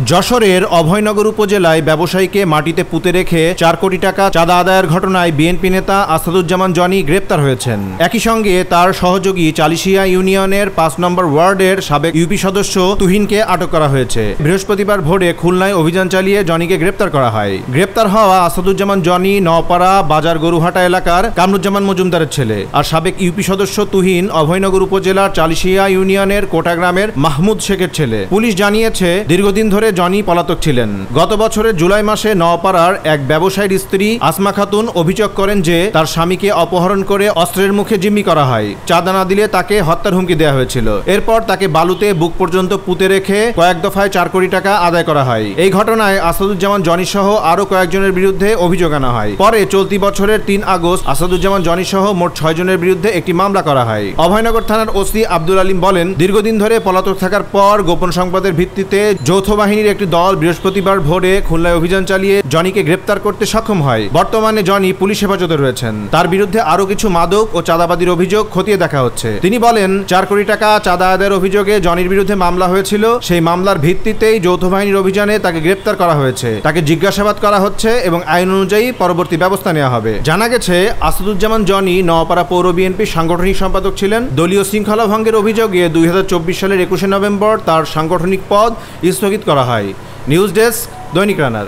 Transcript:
যশোরের অভয়নগর উপজেলায় ব্যবসায়ীকে মাটিতে পুঁতে রেখে ৪ কোটি টাকা চাঁদা আদায়ের ঘটনায় বিএনপি নেতা আসাদুজ্জামান জনি গ্রেপ্তার হয়েছেন। একই সঙ্গে তার সহযোগী চালিশিয়া ইউনিয়নের ৫ নম্বর ওয়ার্ডের সাবেক ইউপি সদস্য তুহিনকে আটক করা হয়েছে। বৃহস্পতিবার ভোরে খুলনায় অভিযান চালিয়ে জনিকে গ্রেপ্তার করা হয়। গ্রেপ্তার হওয়া আসাদুজ্জামান জনি নওপাড়া বাজার গরুহাটা এলাকার কামরুজ্জামান মজুমদারের ছেলে, আর সাবেক ইউপি সদস্য তুহিন অভয়নগর উপজেলার চালিশিয়া ইউনিয়নের কোটা গ্রামের মাহমুদ শেখের ছেলে। পুলিশ জানিয়েছে দীর্ঘদিন ধরে জনি পলাতক ছিলেন। গত বছরের জুলাই মাসে নওপাড়ার এক ব্যবসায়ীর স্ত্রী আসমা খাতুন অভিযোগ করেন যে তার স্বামীকে অপহরণ করে অস্ত্রের মুখে জিম্মি করা হয়। চাঁদা না দিলে তাকে হত্যার হুমকি দেওয়া হয়েছিল। এরপর তাকে বালুতে বুক পর্যন্ত পুঁতে রেখে কয়েক দফায় ৪ কোটি টাকা আদায় করা হয়। এই ঘটনায় আসাদুজ্জামান জনি সহ আরো কয়েকজনের বিরুদ্ধে অভিযোগ আনা হয়। পরে চলতি বছরের ৩ আগস্ট আসাদুজ্জামান জনি সহ মোট ৬ জনের বিরুদ্ধে একটি মামলা করা হয়। অভয়নগর থানার ওসি আব্দুল আলিম বলেন, দীর্ঘদিন ধরে পলাতক থাকার পর গোপন সংবাদের ভিত্তিতে যৌথ বাহিনীর একটি দল বৃহস্পতিবার ভোরে খুলনায় অভিযান চালিয়ে জনিকে গ্রেপ্তার করতে সক্ষম হয়। বর্তমানে জনি পুলিশ হেফাজতে রয়েছেন। তার বিরুদ্ধে আরো কিছু মাদক ও চাঁদাবাদীর অভিযোগ খতিয়ে দেখা হচ্ছে। তিনি বলেন, ৪ কোটি টাকা চাঁদা আদায়ের অভিযোগে জনির বিরুদ্ধে মামলা হয়েছিল। সেই মামলার ভিত্তিতেই যৌথ বাহিনীর অভিযানে তাকে গ্রেপ্তার করা হয়েছে। তাকে জিজ্ঞাসাবাদ করা হচ্ছে এবং আইন অনুযায়ী পরবর্তী ব্যবস্থা নেওয়া হবে। জানা গেছে, আসাদুজ্জামান জনি নওপাড়া পৌর বিএনপির সাংগঠনিক সম্পাদক ছিলেন। দলীয় শৃঙ্খলা ভঙ্গের অভিযোগে ২০২৪ সালের ২১শে নভেম্বর তার সাংগঠনিক পদ স্থগিত করা হয়। নিউজ ডেস্ক, দৈনিক রানার।